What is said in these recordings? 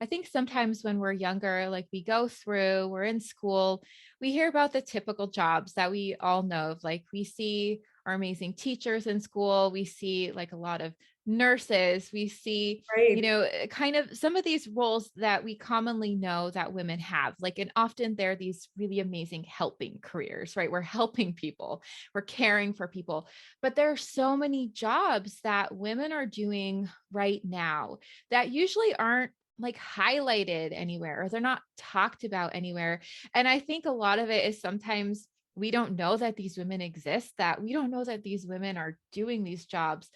I think sometimes when we're younger, like we're in school, we hear about the typical jobs that we all know of. Like we see our amazing teachers in school, we see like a lot of nurses, we see, Right. kind of some of these roles that we commonly know that women have. Like, and often they're these really amazing helping careers, right? We're helping people, we're caring for people. But there are so many jobs that women are doing right now that usually aren't like highlighted anywhere or they're not talked about anywhere. And I think a lot of it is sometimes we don't know that these women exist, that we don't know that these women are doing these jobs.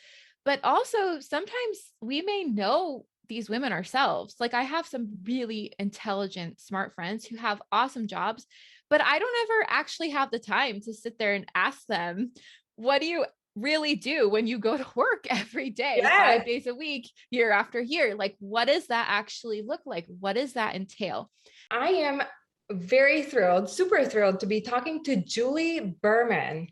But also sometimes we may know these women ourselves. Like I have some really intelligent, smart friends who have awesome jobs, but I don't ever actually have the time to sit there and ask them, what do you really do when you go to work every day, Yes, 5 days a week, year after year? Like, what does that actually look like? What does that entail? I am very thrilled, super thrilled to be talking to Julie Berman.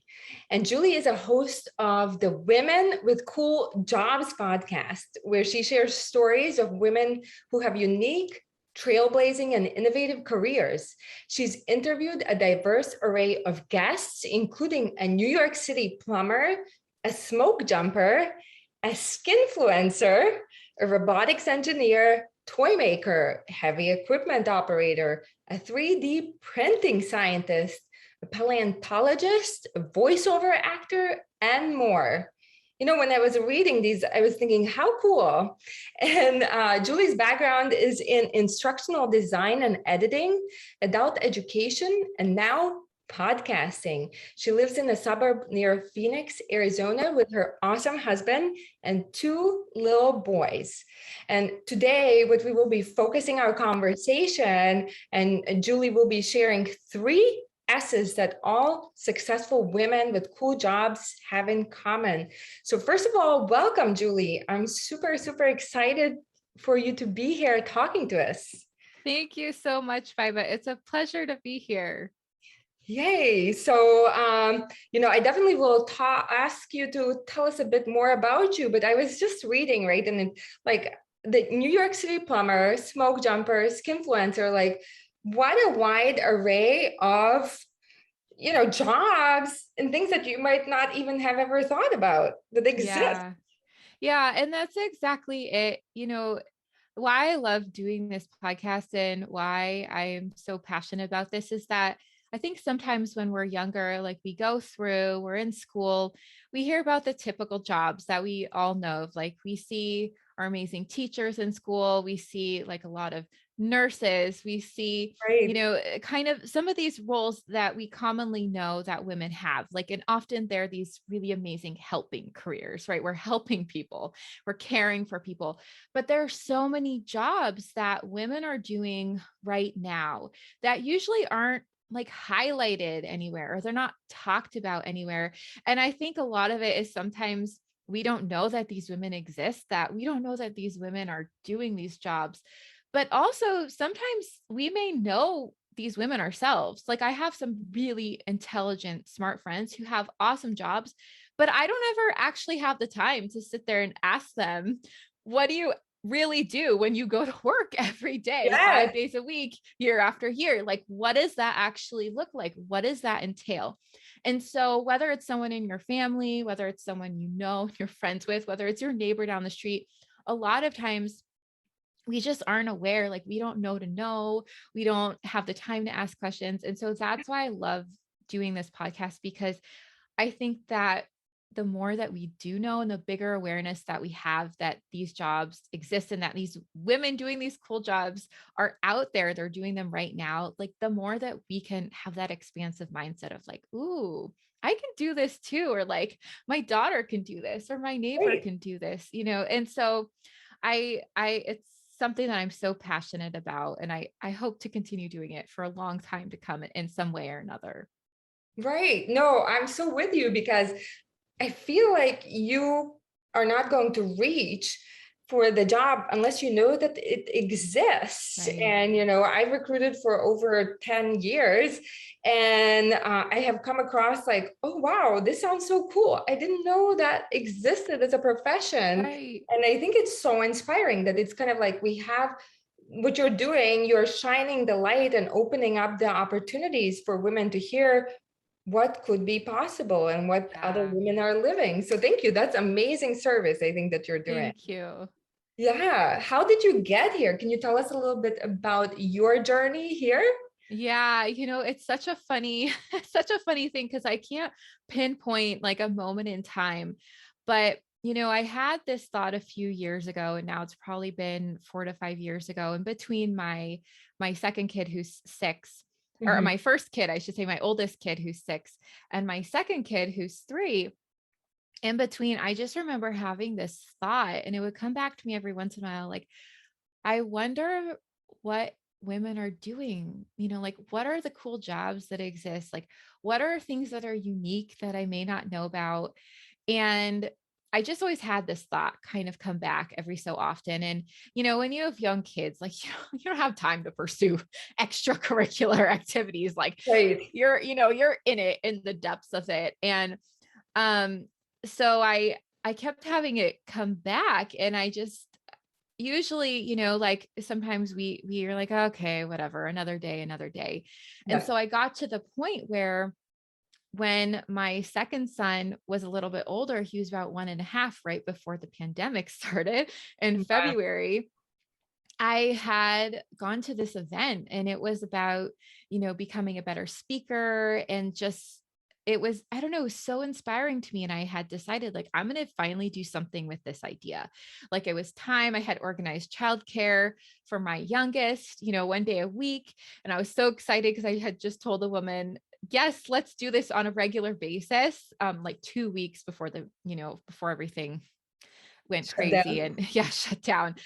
And Julie is a host of the Women with Cool Jobs podcast, where she shares stories of women who have unique, trailblazing, and innovative careers. She's interviewed a diverse array of guests, including a New York City plumber, a smoke jumper, a skinfluencer, a robotics engineer, toy maker, heavy equipment operator, a 3D printing scientist, a paleontologist, a voiceover actor, and more. You know, when I was reading these, I was thinking, how cool. And Julie's background is in instructional design and editing, adult education, and now podcasting. She lives in a suburb near Phoenix, Arizona, with her awesome husband and two little boys. And today, what we will be focusing our conversation, and Julie will be sharing three S's that all successful women with cool jobs have in common. So first of all, welcome, Julie. I'm super, super excited for you to be here talking to us. Thank you so much, Fiba. It's a pleasure to be here. Yay. So, I definitely will ask you to tell us a bit more about you, but I was just reading, right? And like the New York City plumber, smoke jumper, skinfluencer, like what a wide array of, jobs and things that you might not even have ever thought about that exist. Yeah. Yeah. And that's exactly it. Why I love doing this podcast and why I am so passionate about this is that I think sometimes when we're younger, like we're in school, we hear about the typical jobs that we all know of. Like we see our amazing teachers in school, we see like a lot of nurses, we see, Right. kind of some of these roles that we commonly know that women have. Like, and often they're these really amazing helping careers, right? We're helping people, we're caring for people. But there are so many jobs that women are doing right now that usually aren't like highlighted anywhere or they're not talked about anywhere. And I think a lot of it is sometimes we don't know that these women exist, that we don't know that these women are doing these jobs. But also sometimes we may know these women ourselves. Like I have some really intelligent, smart friends who have awesome jobs, but I don't ever actually have the time to sit there and ask them, what do you really do when you go to work every day, Yes. 5 days a week, year after year? Like, what does that actually look like? What does that entail? And so, whether it's someone in your family, whether it's someone you know, you're friends with, whether it's your neighbor down the street, a lot of times we just aren't aware. Like, we don't know to know, we don't have the time to ask questions. And so, that's why I love doing this podcast because I think that the more that we do know and the bigger awareness that we have that these jobs exist and that these women doing these cool jobs are out there, they're doing them right now, like the more that we can have that expansive mindset of like, ooh, I can do this too, or like my daughter can do this, or my neighbor Right. can do this, And so it's something that I'm so passionate about. And I hope to continue doing it for a long time to come in some way or another. Right. No, I'm so with you because I feel like you are not going to reach for the job unless you know that it exists. Right. And, I recruited for over 10 years and I have come across like, oh, wow, this sounds so cool. I didn't know that existed as a profession. Right. And I think it's so inspiring that it's kind of like we have what you're doing, you're shining the light and opening up the opportunities for women to hear what could be possible and what other Yeah. women are living. So thank you. That's amazing service, I think, that you're doing. Thank you. Yeah. How did you get here? Can you tell us a little bit about your journey here? Yeah, it's such a funny, such a funny thing because I can't pinpoint like a moment in time. But, I had this thought a few years ago, and now it's probably been 4 to 5 years ago. And between my second kid who's 6, or Mhm. my first kid, I should say, my oldest kid who's 6, and my second kid who's 3, in between, I just remember having this thought, and it would come back to me every once in a while, like, I wonder what women are doing, like what are the cool jobs that exist? Like what are things that are unique that I may not know about? And I just always had this thought kind of come back every so often. And, when you have young kids, like, you don't have time to pursue extracurricular activities. Like Right. you're in it, in the depths of it. And, um, so I kept having it come back, and I just usually, like sometimes we are like, okay, whatever, another day, another day. And Yeah. so I got to the point where when my second son was a little bit older, he was about 1.5, right before the pandemic started in Yeah. February. I had gone to this event, and it was about, becoming a better speaker, and just, it was, I don't know, it was so inspiring to me. And I had decided, like, I'm going to finally do something with this idea. Like, it was time. I had organized childcare for my youngest, one day a week. And I was so excited because I had just told the woman, yes, let's do this on a regular basis. Like 2 weeks before before everything went Shut crazy down. and yeah, shut down.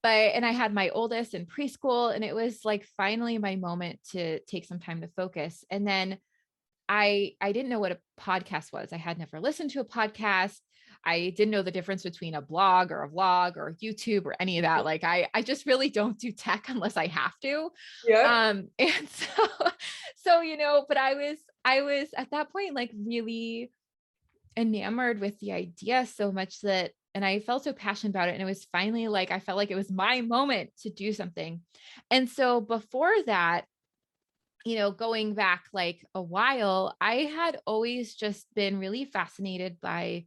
And I had my oldest in preschool, and it was like finally my moment to take some time to focus. And then I didn't know what a podcast was. I had never listened to a podcast. I didn't know the difference between a blog or a vlog or YouTube or any of that. Like I just really don't do tech unless I have to. Yeah. And but I was at that point like really enamored with the idea so much that, and I felt so passionate about it. And it was finally like, I felt like it was my moment to do something. And so before that, going back like a while, I had always just been really fascinated by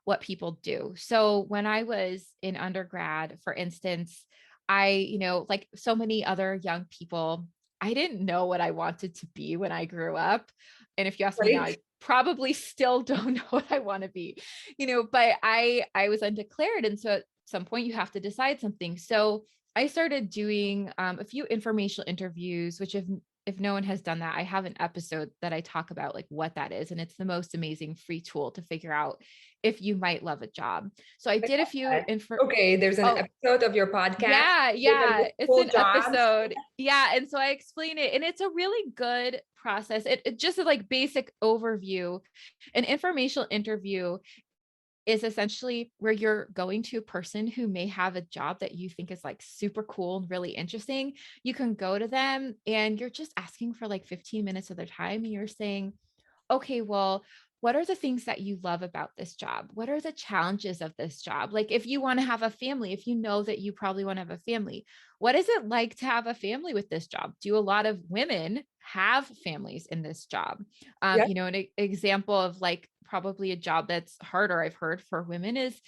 what people do. So when I was in undergrad, for instance, like so many other young people, I didn't know what I wanted to be when I grew up. And if you ask me now, Right. I probably still don't know what I want to be, but I was undeclared. And so at some point you have to decide something. So I started doing a few informational interviews, which if no one has done that, I have an episode that I talk about like what that is. And it's the most amazing free tool to figure out if you might love a job. So I did a few info. Okay, there's an Oh, episode of your podcast. yeah, Women with yeah. It's cool an jobs. episode. Yeah. And so I explain it, and it's a really good process. It just a like basic overview. An informational interview is essentially where you're going to a person who may have a job that you think is like super cool and really interesting. You can go to them and you're just asking for like 15 minutes of their time, and you're saying, okay, well, what are the things that you love about this job? What are the challenges of this job? Like, if you want to have a family, if you know that you probably want to have a family, what is it like to have a family with this job? Do a lot of women have families in this job? Yeah. An example of like probably a job that's harder, I've heard, for women is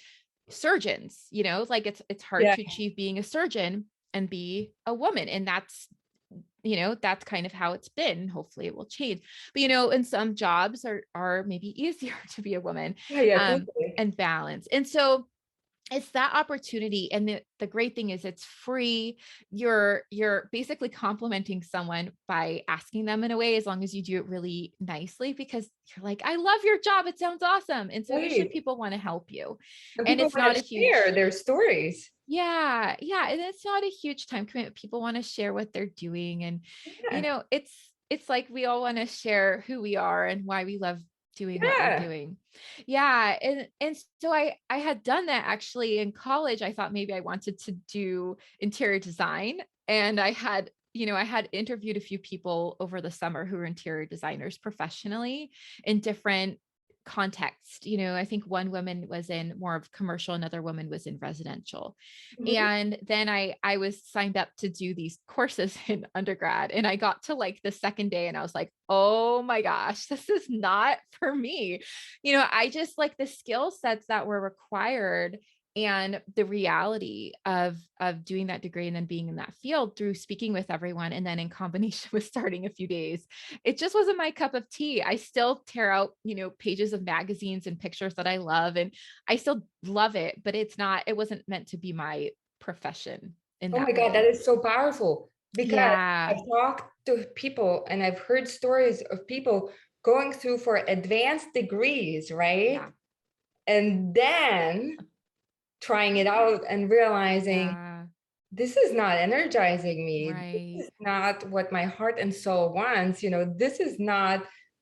surgeons. Like it's hard Yeah. to achieve being a surgeon and be a woman. And that's kind of how it's been. Hopefully it will change. But and some jobs are maybe easier to be a woman, Yeah. Yeah. um, Totally. and balance. And so it's that opportunity. And the great thing is it's free. You're basically complimenting someone by asking them in a way, as long as you do it really nicely, because you're like, I love your job. It sounds awesome. And so usually Right. people want to help you. And And people it's want not a to share huge, their stories. yeah, yeah. And it's not a huge time commitment. People want to share what they're doing. And, Yeah. it's like we all want to share who we are and why we love doing what we're Yeah. doing. Yeah. And so I had done that actually in college. I thought maybe I wanted to do interior design. And I had interviewed a few people over the summer who were interior designers professionally in different context. I think one woman was in more of commercial, another woman was in residential. Mhm. And then I was signed up to do these courses in undergrad, and I got to like the second day and I was like, oh my gosh, this is not for me. I just like the skill sets that were required and the reality of doing that degree and then being in that field through speaking with everyone, and then in combination with starting a few days, it just wasn't my cup of tea. I still tear out pages of magazines and pictures that I love, and I still love it, but it wasn't meant to be my profession in Oh my that God, that way. is so powerful because Yeah. I've talked to people and I've heard stories of people going through for advanced degrees, right? Yeah. And then trying it out and realizing Yeah. this is not energizing me. This Right. is not what my heart and soul wants. This is not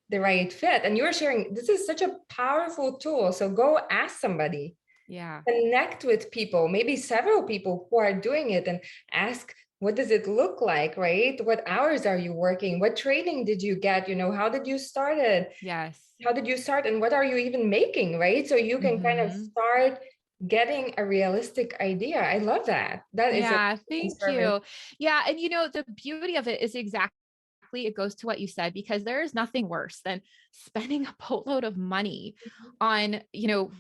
the right fit. And you're sharing, this is such a powerful tool. So go ask somebody, Yeah. connect with people, maybe several people who are doing it, and ask, what does it look like, right? What hours are you working? What training did you get? How did you start it? Yes. How did you start, and what are you even making, right? So you can kind of Hmm. start getting a realistic idea. I love that. That is a Yeah, thank service. you. Yeah, and the beauty of it is exactly it goes to what you said, because there is nothing worse than spending a boatload of money on,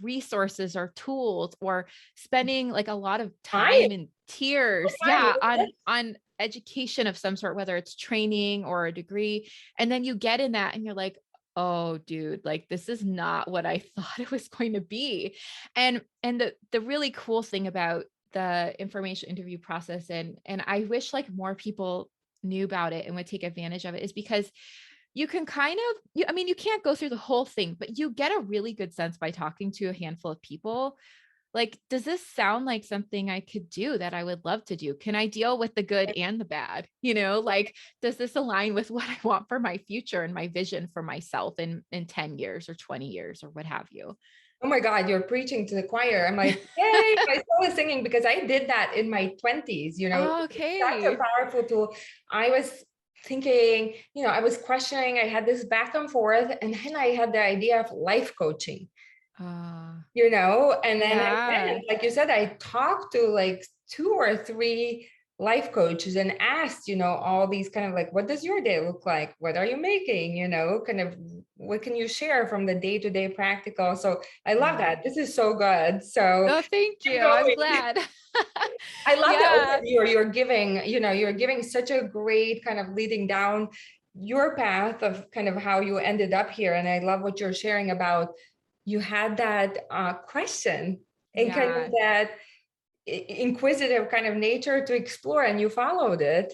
resources or tools, or spending like a lot of Time, time and tears, time, yeah, isn't it? on education of some sort, whether it's training or a degree, and then you get in that and you're like, oh dude, like this is not what I thought it was going to be. And the really cool thing about the information interview process, and I wish like more people knew about it and would take advantage of it, is because you can kind of I mean, you can't go through the whole thing, but you get a really good sense by talking to a handful of people. Like, does this sound like something I could do, that I would love to do? Can I deal with the good and the bad? Like, does this align with what I want for my future and my vision for myself in 10 years or 20 years or what have you? Oh my God, you're preaching to the choir. I'm like, yay, my soul is singing, because I did that in my 20s. It's such a Okay. powerful tool. I was thinking, I was questioning, I had this back and forth, and then I had the idea of life coaching. Uh, And then I yeah. went, like you said, I talked to like two or three life coaches and asked, all these kind of like, what does your day look like? What are you making? Kind of what can you share from the day-to-day practical? So I love Yeah. that. This is so good. So Oh, thank you. keep I'm going. glad. I love the Yeah. overview you're giving. You're giving such a great kind of leading down your path of kind of how you ended up here. And I love what you're sharing about, you had that question and kind of Yeah. that inquisitive kind of nature to explore, and you followed it.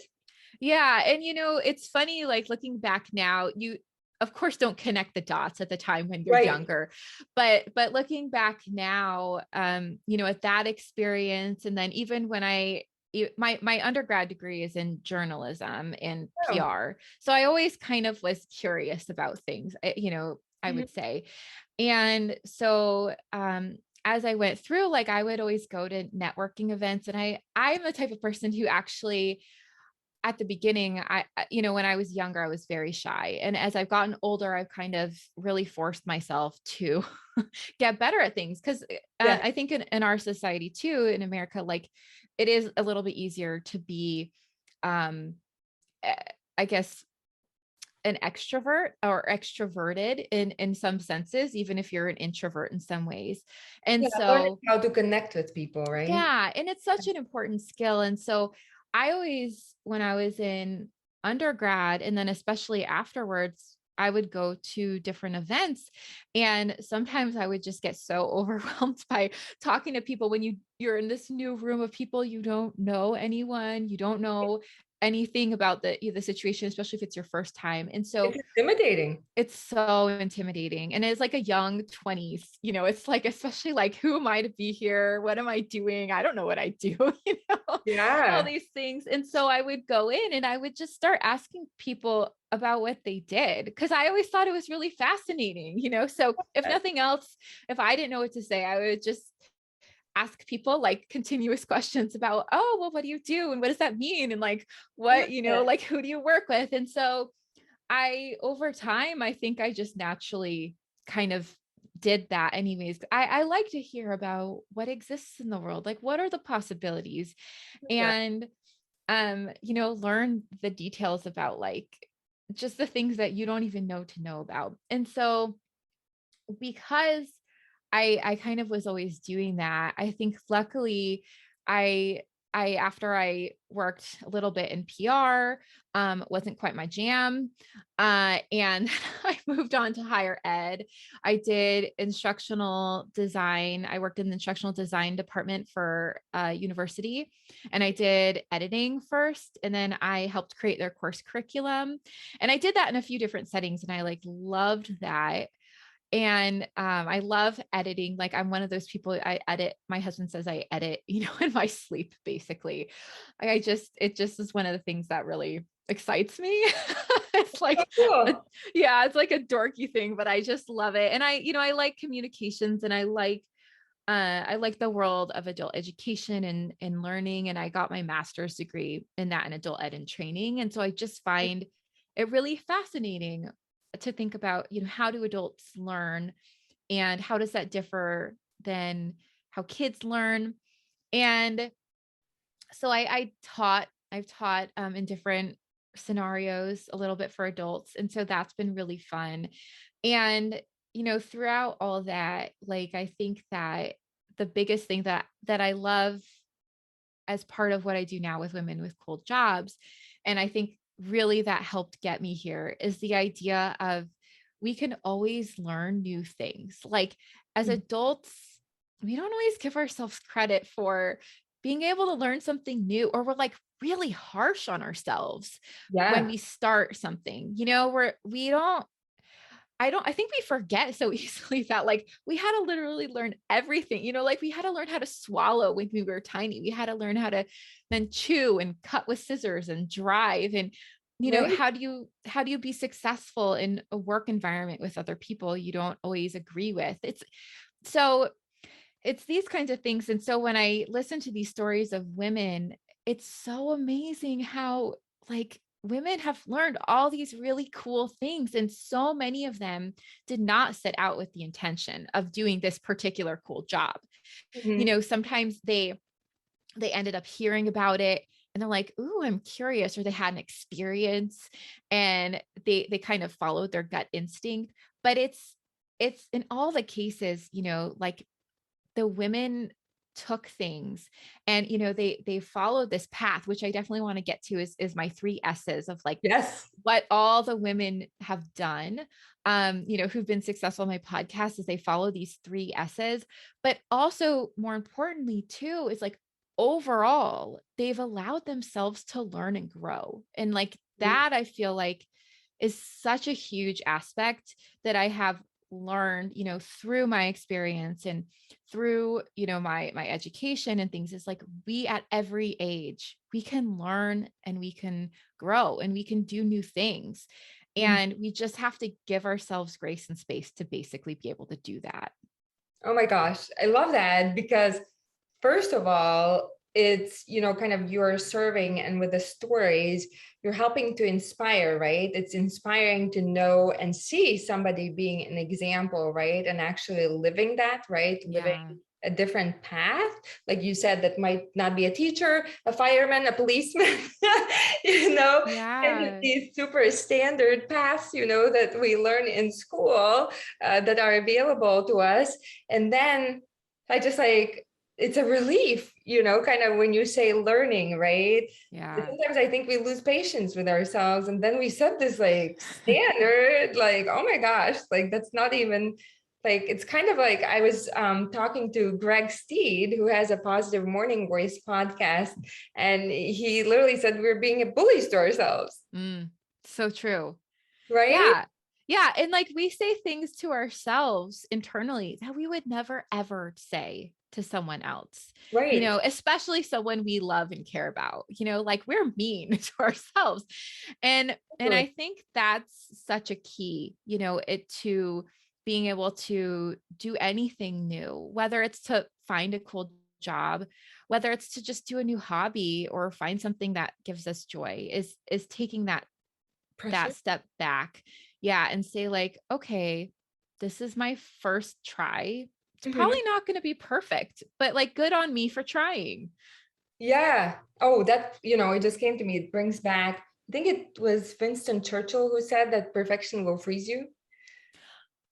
Yeah. And it's funny, like looking back now, you of course don't connect the dots at the time when you're Right. younger. But looking back now, at that experience, and then even when my undergrad degree is in journalism and Oh. PR. So I always kind of was curious about things, I Mhm. would say. And so as I went through, like I would always go to networking events, and I'm the type of person who actually at the beginning, when I was younger, I was very shy. And as I've gotten older, I've kind of really forced myself to get better at things. Cause Yeah. I think in our society too, in America, like it is a little bit easier to be, um, eh, I guess, an extrovert or extroverted in some senses, even if you're an introvert in some ways. And Yeah. Learning so how to connect with people, right? yeah, and it's such an important skill. And so I always, when I was in undergrad, and then especially afterwards, I would go to different events, and sometimes I would just get so overwhelmed by talking to people when you're in this new room of people, you don't know anyone, you don't know anything about the situation, especially if it's your first time. And so It's intimidating. it's so intimidating. And it's like a young 20s, it's like, especially like, who am I to be here? What am I doing? I don't know what I do, all Yeah. these things. And so I would go in and I would just start asking people about what they did, because I always thought it was really fascinating. So if nothing else, if I didn't know what to say, I would just ask people like continuous questions about, oh, well, what do you do? And what does that mean? And like, what, like, who do you work with? And so over time, I think I just naturally kind of did that anyways. I like to hear about what exists in the world. Like, what are the possibilities? Yeah. And learn the details about like just the things that you don't even know to know about. And so because I kind of was always doing that, I think luckily I after I worked a little bit in PR, wasn't quite my jam. And I moved on to higher ed. I did instructional design. I worked in the instructional design department for university, and I did editing first, and then I helped create their course curriculum. And I did that in a few different settings, and I like loved that. And I love editing. Like, I'm one of those people, I edit. My husband says I edit, in my sleep, basically. It just is one of the things that really excites me. It's So like, cool. yeah, it's like a dorky thing, but I just love it. And I like communications, and I like the world of adult education and learning. And I got my master's degree in that, in adult ed and training. And so I just find it really fascinating to think about, how do adults learn, and how does that differ than how kids learn? And so I've taught in different scenarios a little bit for adults. And so that's been really fun. And, throughout all of that, like, I think that the biggest thing that I love as part of what I do now with women with cool jobs, and I think really that helped get me here, is the idea of we can always learn new things. Like, as adults, we don't always give ourselves credit for being able to learn something new, or we're like really harsh on ourselves when Yeah. we start something. We don't I think we forget so easily that like we had to literally learn everything, like we had to learn how to swallow when we were tiny. We had to learn how to then chew and cut with scissors and drive. And, Right. how do you be successful in a work environment with other people you don't always agree with? So it's these kinds of things. And so when I listen to these stories of women, it's so amazing how like women have learned all these really cool things. And so many of them did not set out with the intention of doing this particular cool job. Mhm. Sometimes they ended up hearing about it, and they're like, "Ooh, I'm curious," or they had an experience and they kind of followed their gut instinct. But it's in all the cases, like the women took things, and they followed this path, which I definitely want to get to, is my three S's of like Yes. what all the women have done, who've been successful on my podcast, is they follow these three S's. But also, more importantly too, is like overall they've allowed themselves to learn and grow. And like that, I feel like, is such a huge aspect that I have learned, through my experience and through, my education and things. Is like, we at every age, we can learn and we can grow and we can do new things. And we just have to give ourselves grace and space to basically be able to do that. Oh my gosh, I love that because first of all, it's, kind of you're serving and with the stories, you're helping to inspire, right? It's inspiring to know and see somebody being an example, right? And actually living that, right? Living Yeah. a different path. Like you said, that might not be a teacher, a fireman, a policeman, you know, and Yeah. these super standard paths, that we learn in school that are available to us. And then I just like, it's a relief, kind of when you say learning, right? Yeah. Sometimes I think we lose patience with ourselves and then we set this like standard, like, oh my gosh, like that's not even like, it's kind of like I was talking to Greg Steed, who has a Positive Morning Voice podcast, and he literally said we're being bullies to ourselves, So true. right? Yeah. Yeah. And like we say things to ourselves internally that we would never ever say to someone else, Right. especially someone we love and care about, like we're mean to ourselves. And I think that's such a key, it to being able to do anything new, whether it's to find a cool job, whether it's to just do a new hobby or find something that gives us joy, is taking that Pressure. step back. Yeah. And say like, okay, this is my first try. It's Mhm. probably not going to be perfect, but like good on me for trying. Yeah. Oh, that, it just came to me. It brings back, I think it was Winston Churchill who said that perfection will freeze you.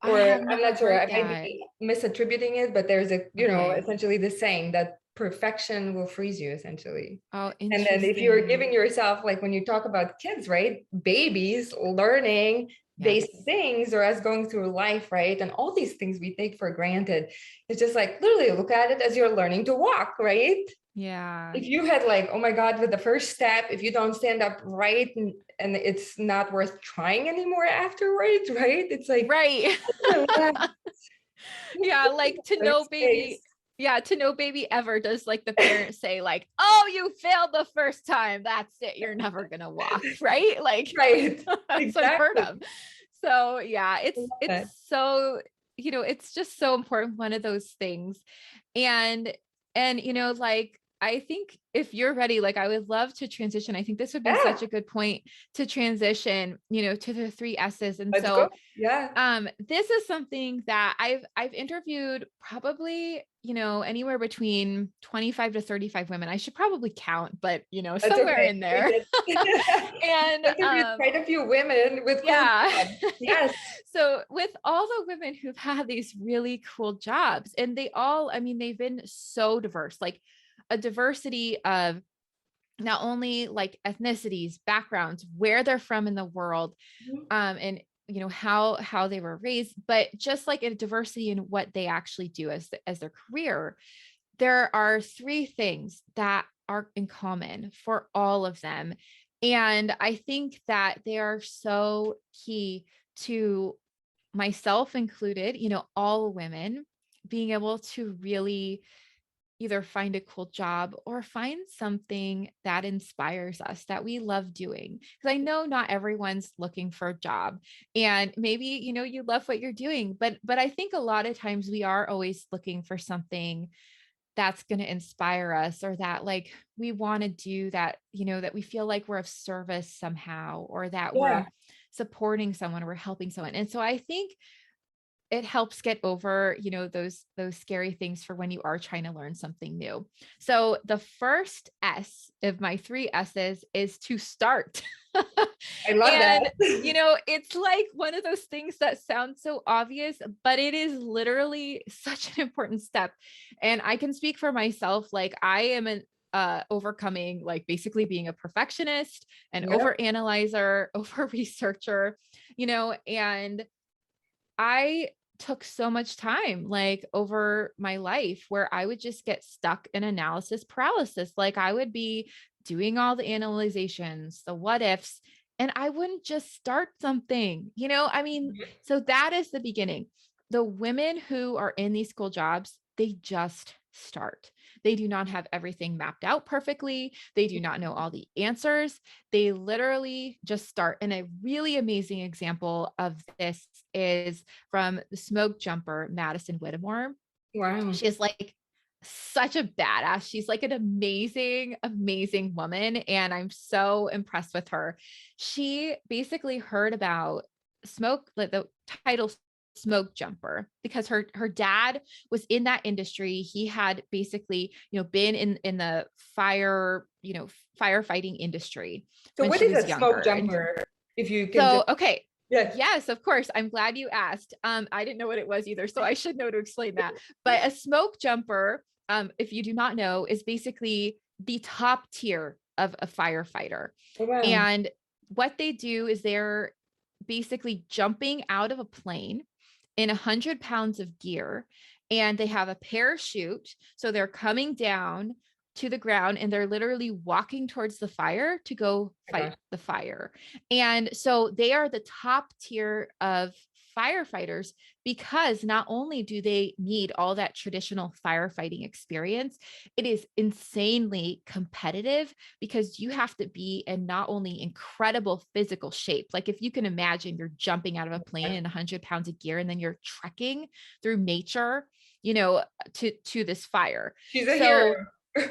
I Or have I'm never not sure, heard I might that. be misattributing it, but there's Okay. essentially the saying that perfection will freeze you, essentially. Oh, And then if you're giving interesting. yourself, like when you talk about kids, right? Babies learning basic Yes. things or us going through life, right? And all these things we take for granted. It's just like literally look at it as you're learning to walk, right? Yeah. If you had like, oh my God, with the first step, if you don't stand up right and it's not worth trying anymore afterwards, right? It's like, Right. relax, Yeah, like to no baby. space. Yeah, to no baby ever does like the parents say like, "Oh, you failed the first time. That's it. You're never going to walk." Right? Like Right. that's unheard Exactly. of. So, yeah, I love it's that. so, it's just so important, one of those things. And like I think if you're ready, like I would love to transition. I think this would be Yeah, such a good point to transition, to the three S's. And let's go. so Yeah. this is something that I've interviewed probably, anywhere between 25 to 35 women. I should probably count, but That's somewhere okay. in We there. did. And Interviewed quite a few women with cool yeah. jobs. Yes. So with all the women who've had these really cool jobs, and they all, I mean, they've been so diverse, like a diversity of not only like ethnicities, backgrounds, where they're from in the world, Mhm. and how they were raised, but just like a diversity in what they actually do as their career. There are three things that are in common for all of them, and I think that they are so key to myself included, all women being able to really either find a cool job or find something that inspires us that we love doing. Because I know not everyone's looking for a job, and maybe, you love what you're doing, but I think a lot of times we are always looking for something that's going to inspire us, or that like we want to do that, that we feel like we're of service somehow, or that we're Yeah. supporting someone or we're helping someone. And so I think it helps get over, those scary things for when you are trying to learn something new. So the first S of my three S's is to start. I love that. And it's like one of those things that sounds so obvious, but it is literally such an important step. And I can speak for myself, like I am an overcoming, like basically being a perfectionist, an over Yep. analyzer, over researcher, and I took so much time like over my life where I would just get stuck in analysis paralysis. Like I would be doing all the analyzations, the what ifs, and I wouldn't just start something, I mean, so that is the beginning. The women who are in these school jobs, they just start. They do not have everything mapped out perfectly. They do not know all the answers. They literally just start. And a really amazing example of this is from the smoke jumper, Madison Whittemore. Wow. She is like such a badass. She's like an amazing, amazing woman. And I'm so impressed with her. She basically heard about smoke, like the title smoke jumper, because her dad was in that industry. He had basically, been in the fire, firefighting industry So when what she is was a smoke younger. And jumper? If you can just, so, okay. yeah. Yes, of course. I'm glad you asked. I didn't know what it was either, so I should know to explain that. But a smoke jumper, if you do not know, is basically the top tier of a firefighter. Oh, wow. And what they do is they're basically jumping out of a plane in 100 pounds of gear, and they have a parachute. So they're coming down to the ground and they're literally walking towards the fire to go Oh my fight gosh. the fire. And so they are the top tier of firefighters, because not only do they need all that traditional firefighting experience, it is insanely competitive, because you have to be in not only incredible physical shape. Like if you can imagine, you're jumping out of a plane in 100 pounds of gear, and then you're trekking through nature, to this fire. She's a hero. So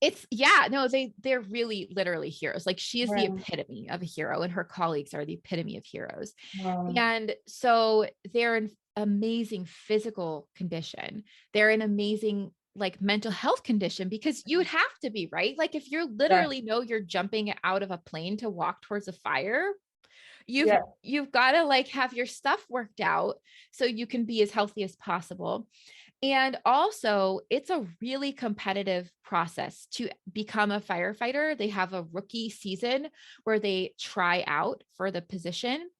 it's, yeah, no, they're really literally heroes. Like she is the Wow. epitome of a hero, and her colleagues are the epitome of heroes. Wow. And so they're in amazing physical condition. They're in amazing like mental health condition because you would have to be, right? Like if you're Yeah. literally know you're jumping out of a plane to walk towards a fire, you've Yeah. you've got to like have your stuff worked out so you can be as healthy as possible. And also, it's a really competitive process to become a firefighter. They have a rookie season where they try out for the position,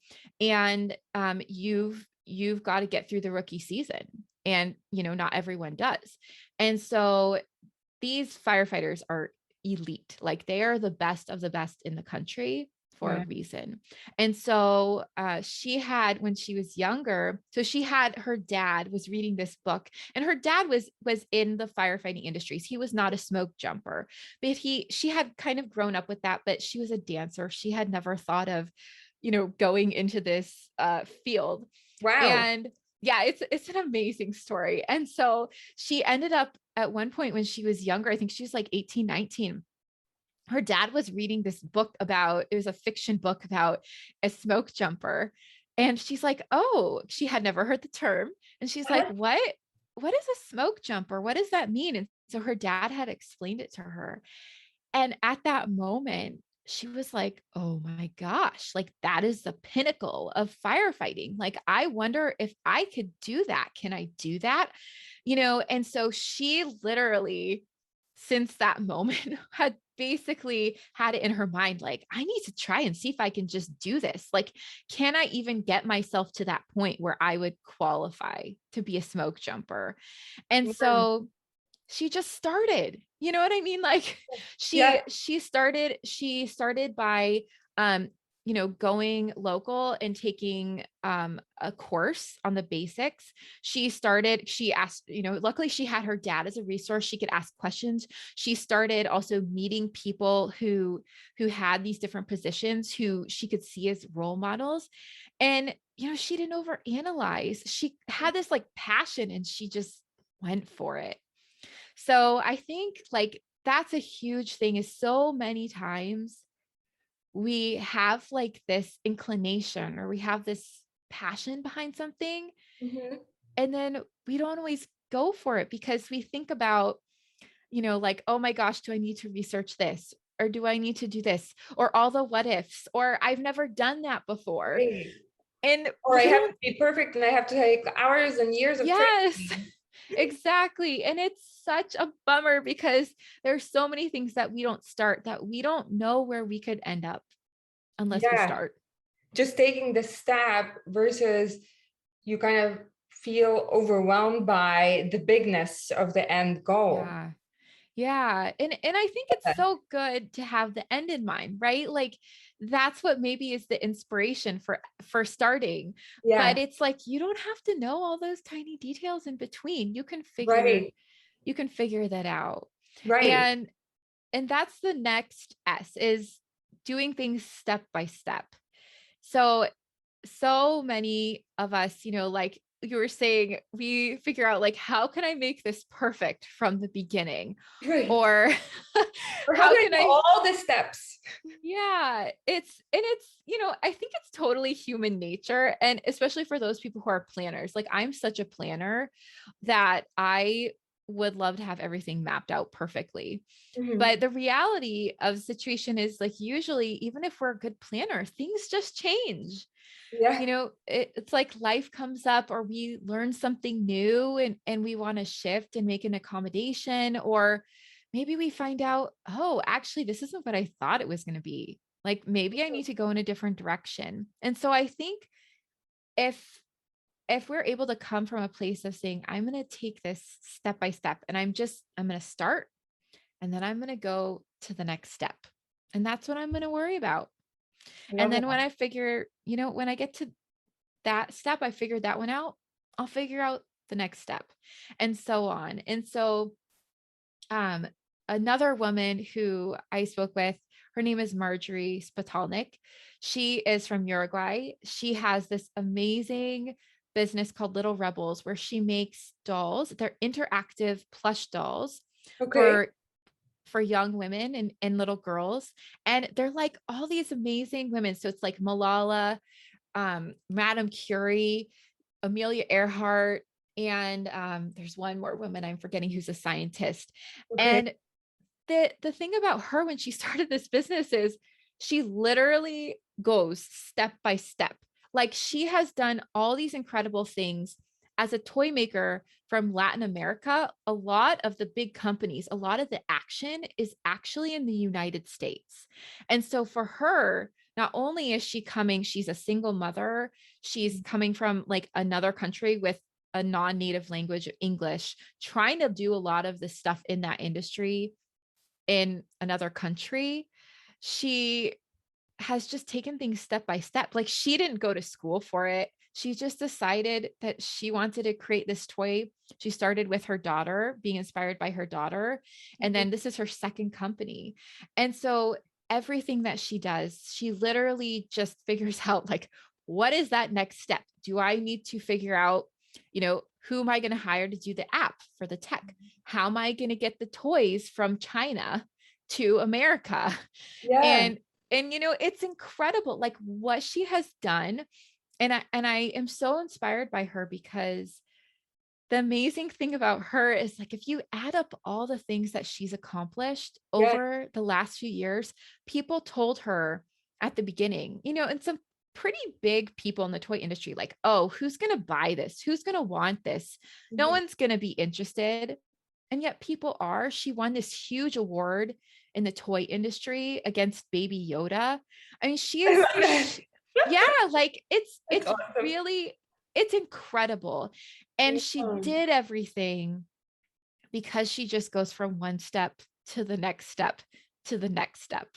and you've got to get through the rookie season. And not everyone does. And so these firefighters are elite. Like they are the best of the best in the country for a Yeah. reason. And so she had, when she was younger, so she had, her dad was reading this book, and her dad was in the firefighting industries. He was not a smoke jumper, but she had kind of grown up with that, but she was a dancer. She had never thought of, going into this field. Wow. And yeah, it's an amazing story. And so she ended up at one point when she was younger, I think she was like 18, 19. Her dad was reading this book about, it was a fiction book about a smoke jumper. And she's like, oh, she had never heard the term. And she's like, Uh-huh. what is a smoke jumper? What does that mean? And so her dad had explained it to her. And at that moment, she was like, oh my gosh, like that is the pinnacle of firefighting. Like, I wonder if I could do that. Can I do that? And so she literally, since that moment, had basically had it in her mind, like, I need to try and see if I can just do this. Like, can I even get myself to that point where I would qualify to be a smoke jumper? And Mm. so she just started, you know what I mean? Like Yeah. she started by, um, going local and taking a course on the basics. She asked, luckily she had her dad as a resource. She could ask questions. She started also meeting people who had these different positions who she could see as role models. And, she didn't overanalyze. She had this like passion and she just went for it. So I think like that's a huge thing, is so many times we have like this inclination or we have this passion behind something, Mhm. and then we don't always go for it because we think about, like, oh my gosh, do I need to research this? Or do I need to do this? Or all the what ifs, or I've never done that before. Right. And Or I we have to don't, be perfect and I have to take hours and years of yes. training. Exactly. And it's such a bummer because there's so many things that we don't start, that we don't know where we could end up unless we Yeah. start. Just taking the step versus you kind of feel overwhelmed by the bigness of the end goal. Yeah. Yeah. And I think it's so good to have the end in mind, right? Like that's what maybe is the inspiration for starting. But Yeah. it's like you don't have to know all those tiny details in between. Right. You can figure that out. Right. And that's the next S, is doing things step by step. So many of us, like you were saying, we figure out like, how can I make this perfect from the beginning? Right. Or Or how how do I can do I, all the steps? yeah, I think it's totally human nature. And especially for those people who are planners, like I'm such a planner that I would love to have everything mapped out perfectly. Mhm. But the reality of the situation is like, usually, even if we're a good planner, things just change. Yeah. It's like life comes up or we learn something new, and we want to shift and make an accommodation, or maybe we find out, oh, actually, this isn't what I thought it was going to be. Like maybe I need to go in a different direction. And so I think if we're able to come from a place of saying, I'm going to take this step by step, and I'm going to start, and then I'm going to go to the next step. And that's what I'm going to worry about. I And love then when that. I figure, when I get to that step, I figured that one out, I'll figure out the next step, and so on. And so, um, another woman who I spoke with, her name is Marjorie Spatalnik. She is from Uruguay. She has this amazing business called Little Rebels, where she makes dolls. They're interactive plush dolls Okay. for young women and little girls. And they're like all these amazing women. So it's like Malala, Madame Curie, Amelia Earhart, and there's one more woman I'm forgetting who's a scientist. Okay. And the thing about her when she started this business is she literally goes step by step. Like she has done all these incredible things as a toy maker from Latin America. A lot of the big companies, a lot of the action is actually in the United States. And so for her, not only is she coming, she's a single mother, she's coming from like another country with a non-native language, English, trying to do a lot of the stuff in that industry in another country. She has just taken things step by step. Like she didn't go to school for it. She just decided that she wanted to create this toy. She started with her daughter, being inspired by her daughter. And Mhm. then this is her second company. And so everything that she does, she literally just figures out like, what is that next step? Do I need to figure out, who am I going to hire to do the app for the tech? How am I going to get the toys from China to America? Yeah. And it's incredible like what she has done. And I am so inspired by her because the amazing thing about her is like if you add up all the things that she's accomplished Yeah. over the last few years, people told her at the beginning, and some pretty big people in the toy industry, like, oh, who's going to buy this? Who's going to want this? No Mhm. one's going to be interested. And yet people are. She won this huge award in the toy industry against Baby Yoda. I mean, she I is, love that. yeah, like it's That's it's awesome. really it's incredible. And she Yeah. did everything because she just goes from one step to the next step to the next step.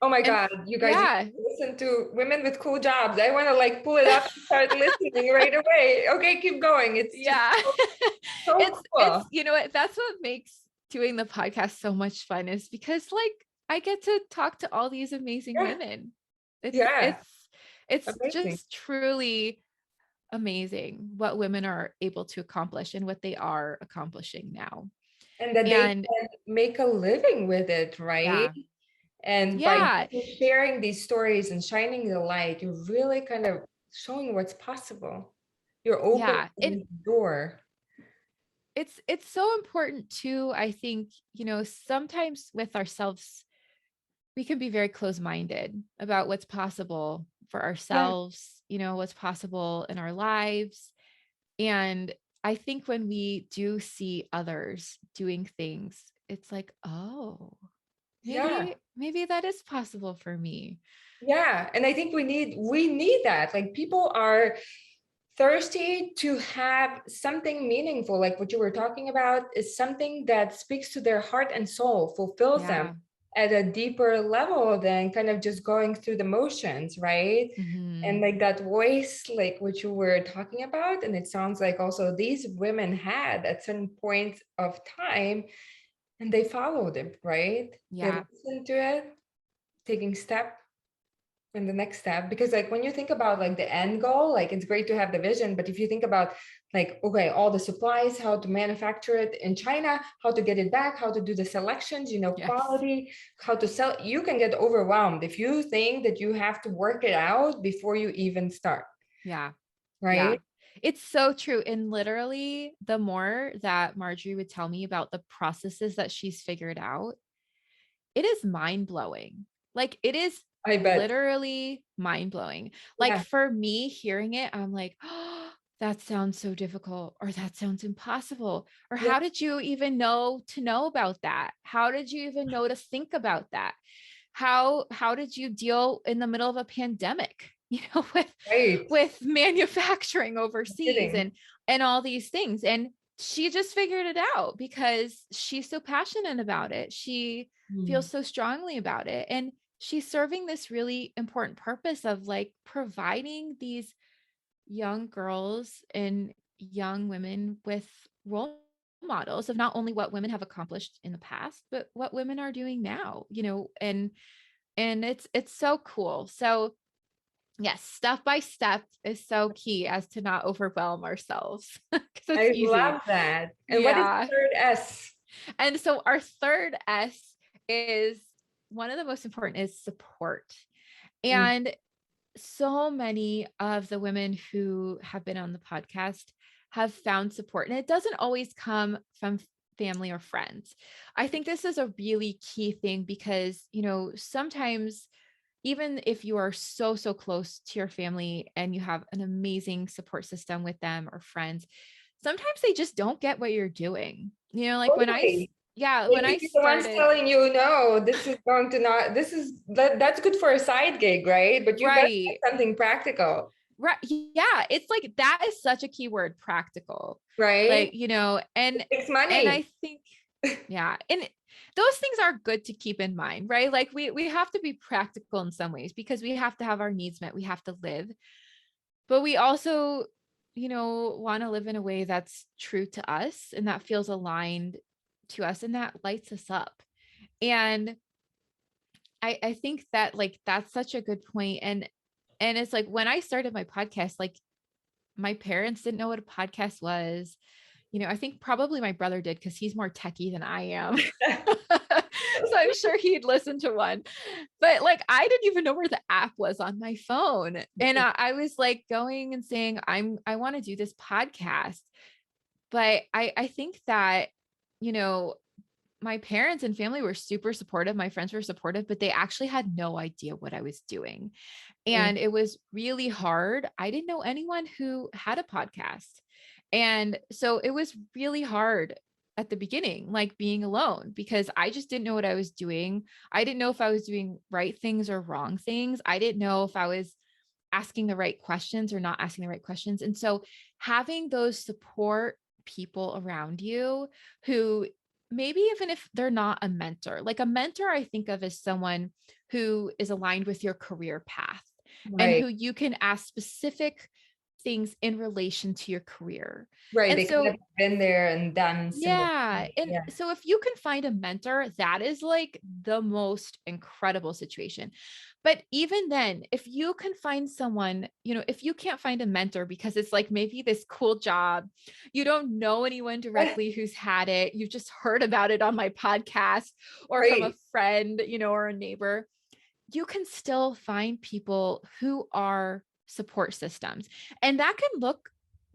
Oh my And God, you guys, you yeah, listen to Women with Cool Jobs. I want to like pull it up and start listening right away. Okay, keep going. It's just yeah. so, so It's cool. that's what makes doing the podcast so much fun is because like I get to talk to all these amazing Yeah, women. It's yeah, it's it's amazing. just truly amazing what women are able to accomplish and what they are accomplishing now. And that they And can make a living with it, right? yeah, And by yeah, sharing these stories and shining the light, you're really kind of showing what's possible. You're opening yeah. a And new door. it's so important too. I think, sometimes with ourselves, we can be very close-minded about what's possible for Yeah, ourselves, what's possible in our lives. And I think when we do see others doing things, it's like, oh, yeah. maybe that is possible for me. Yeah, and I think we need that. Like people are thirsty to have something meaningful, like what you were talking about, is something that speaks to their heart and soul, fulfills them Yeah. at a deeper level than kind of just going through the motions, right? And Hmm. like that voice, like what you were talking about, and it sounds like also these women had at certain points of time, and they followed it, right? They Yeah. listened to it, taking step and the next step, because like when you think about like the end goal, like it's great to have the vision, but if you think about like, okay, all the supplies, how to manufacture it in China, how to get it back, how to do the selections, Yes. quality, how to sell, you can get overwhelmed if you think that you have to work it out before you even start, Yeah. Yeah. right? It's so true. And literally, the more that Marjorie would tell me about the processes that she's figured out, it is mind blowing. Like, it is I bet. literally mind blowing. Like, Yeah, for me, hearing it, I'm like, oh, that sounds so difficult, or that sounds impossible. Or yeah, how did you even know to know about that? How did you even know to think about that? How did you deal in the middle of a pandemic, with right. manufacturing No overseas kidding. and all these things? And she just figured it out because she's so passionate about it. She feels Hmm. so strongly about it, and she's serving this really important purpose of like providing these young girls and young women with role models of not only what women have accomplished in the past, but what women are doing now, and it's so cool. So yes, step by step is so key as to not overwhelm ourselves because it's I easy. love that. And what is Yeah. third S? And so our third S is one of the most important is support. Mm, And So many of the women who have been on the podcast have found support, and it doesn't always come from family or friends. I think this is a really key thing because, sometimes even if you are so, so close to your family and you have an amazing support system with them or friends, sometimes they just don't get what you're doing. Like Totally. yeah, They when could I be the ones started, telling you, no, this is going to not, that's good for a side gig, right? But you better right, get something practical, right. Yeah. It's like, that is such a key word, practical. right? Like, It takes and money. I think, yeah. And those things are good to keep in mind, right? Like we have to be practical in some ways because we have to have our needs met. We have to live, but we also, want to live in a way that's true to us and that feels aligned to us and that lights us up. And I think that, like, that's such a good point. And it's like when I started my podcast, like, my parents didn't know what a podcast was. I think probably my brother did because he's more techie than I am. So I'm sure he'd listen to one. But like I didn't even know where the app was on my phone. And I was like going and saying, I want to do this podcast. But I think that, you know, my parents and family were super supportive. My friends were supportive, but they actually had no idea what I was doing. Mm, And it was really hard. I didn't know anyone who had a podcast. And so it was really hard at the beginning, like being alone, because I just didn't know what I was doing. I didn't know if I was doing right things or wrong things. I didn't know if I was asking the right questions or not asking the right questions. And so having those support people around you who, maybe even if they're not a mentor, like a mentor, I think of as someone who is aligned with your career path and right, who you can ask specific things in relation to your career. right. And They kind so of been there and done similar yeah. things. And Yeah. so if you can find a mentor, that is like the most incredible situation. But even then, if you can find someone, if you can't find a mentor because it's like maybe this cool job, you don't know anyone directly who's had it, you just heard about it on my podcast or from a Right. friend, or a neighbor, you can still find people who are support systems. And that can look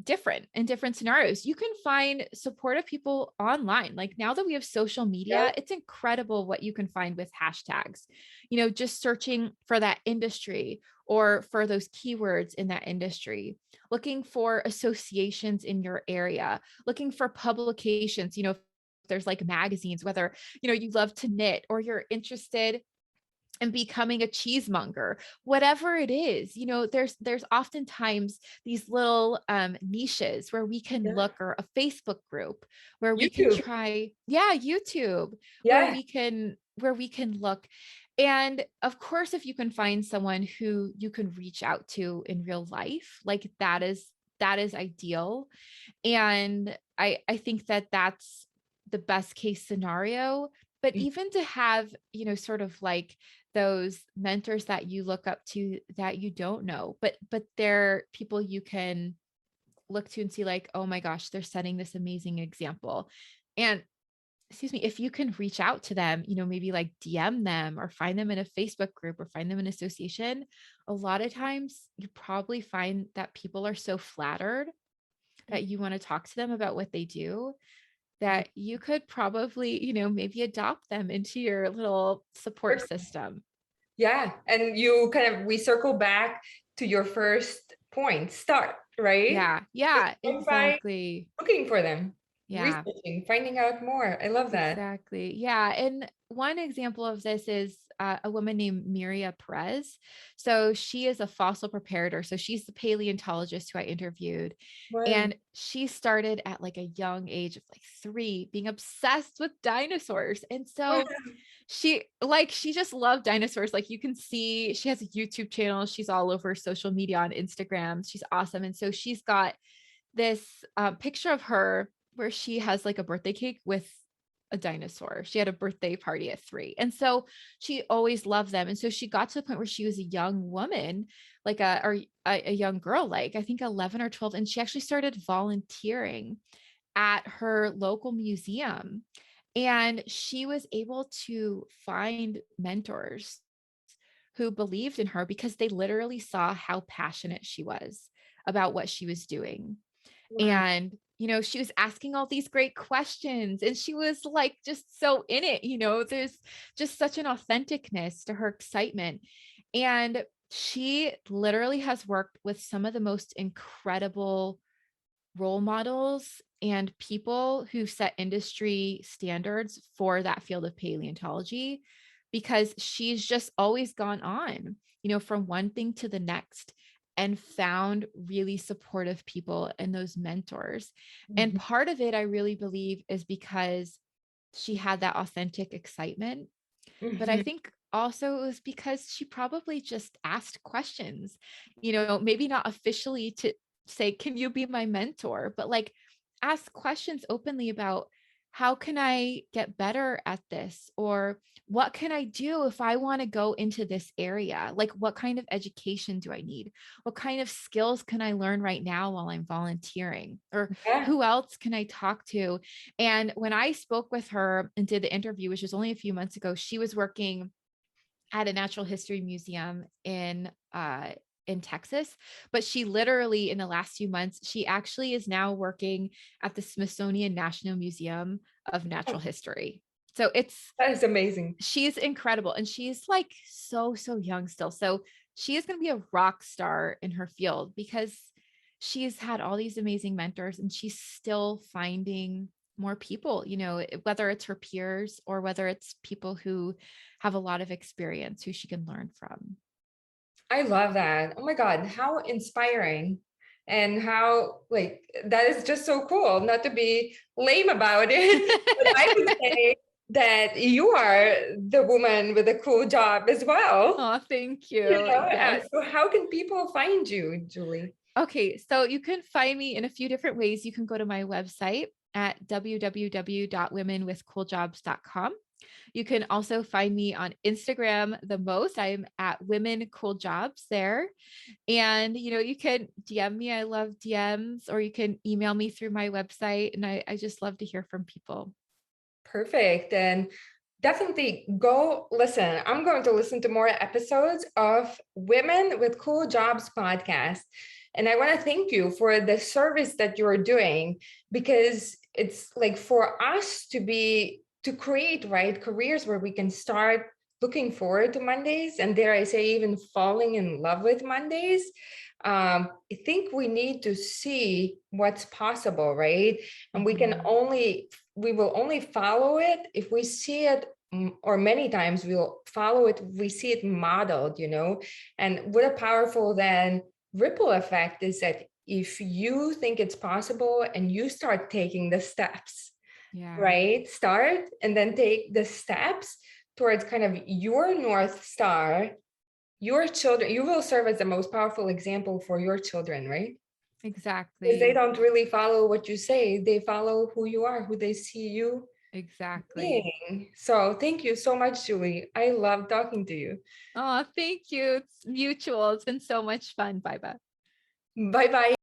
different in different scenarios. You can find supportive people online. Like now that we have social Yeah. media, it's incredible what you can find with hashtags, just searching for that industry or for those keywords in that industry, looking for associations in your area, looking for publications, if there's like magazines, whether, you love to knit or you're interested and becoming a cheesemonger, whatever it is, there's oftentimes these little niches where we can Yeah. look, or a Facebook group where we can YouTube. try, yeah, YouTube, where Yeah. we can look. And of course, if you can find someone who you can reach out to in real life, like that is ideal. And I think that that's the best case scenario. But Mm, even to have, sort of like those mentors that you look up to that you don't know, but they're people you can look to and see like, oh my gosh, they're setting this amazing example. And excuse me, if you can reach out to them, maybe like DM them or find them in a Facebook group or find them in association, a lot of times you probably find that people are so flattered mm, that you want to talk to them about what they do, mm. that you could probably, maybe adopt them into your little support system. Yeah. And we circle back to your first point, start, right? Yeah. Just Yeah, start by exactly. looking for them, Yeah. researching, finding out more. I love that. Exactly. Yeah. And one example of this is a woman named Miria Perez. So she is a fossil preparator. So she's the paleontologist who I interviewed. Wow. And she started at like a young age of like 3, being obsessed with dinosaurs. And Wow. so she just loved dinosaurs. Like you can see she has a YouTube channel. She's all over social media on Instagram. She's awesome. And so she's got this picture of her where she has like a birthday cake with a dinosaur. She had a birthday party at 3. And so she always loved them. And so she got to the point where she was a young woman, like a young girl, like I think 11 or 12. And she actually started volunteering at her local museum. And she was able to find mentors who believed in her because they literally saw how passionate she was about what she was doing. Wow. And, she was asking all these great questions and she was like just so in it, there's just such an authenticness to her excitement. And she literally has worked with some of the most incredible role models and people who set industry standards for that field of paleontology because she's just always gone on, from one thing to the next and found really supportive people and those mentors. And Mhm. part of it, I really believe, is because she had that authentic excitement, but I Mhm. think also it was because she probably just asked questions, maybe not officially to say, can you be my mentor? But like ask questions openly about how can I get better at this? Or what can I do if I want to go into this area? Like, what kind of education do I need? What kind of skills can I learn right now while I'm volunteering? Or Yeah. who else can I talk to? And when I spoke with her and did the interview, which was only a few months ago, she was working at a natural history museum in Texas, but she literally in the last few months, she actually is now working at the Smithsonian National Museum of Natural Oh, History. So it's that is amazing. she's incredible and she's like so young still. So she is going to be a rock star in her field because she's had all these amazing mentors and she's still finding more people, whether it's her peers or whether it's people who have a lot of experience who she can learn from. I love that. Oh my God, how inspiring. And how, like, that is just so cool. Not to be lame about it, but I would say that you are the woman with a cool job as well. Oh, thank you. Yes. So how can people find you, Julie? Okay, so you can find me in a few different ways. You can go to my website at www.womenwithcooljobs.com. You can also find me on Instagram the most. I'm at Women Cool Jobs there. And, you can DM me. I love DMs, or you can email me through my website. And I just love to hear from people. Perfect. And definitely go listen. I'm going to listen to more episodes of Women with Cool Jobs podcast. And I want to thank you for the service that you're doing because it's like for us to create right careers where we can start looking forward to Mondays and dare I say even falling in love with Mondays. I think we need to see what's possible, right? And Mhm. we will only follow it if we see it, or many times we'll follow it if we see it modeled, and what a powerful then ripple effect is that if you think it's possible and you start taking the steps, Yeah, right, start and then take the steps towards kind of your North Star, your children, you will serve as the most powerful example for your children, right? Because they exactly. don't really follow what you say, they follow who you are, who they see you Exactly. being. So thank you so much, Julie. I love talking to you. Oh, thank you. It's mutual. It's been so much fun. Bye bye. Bye bye.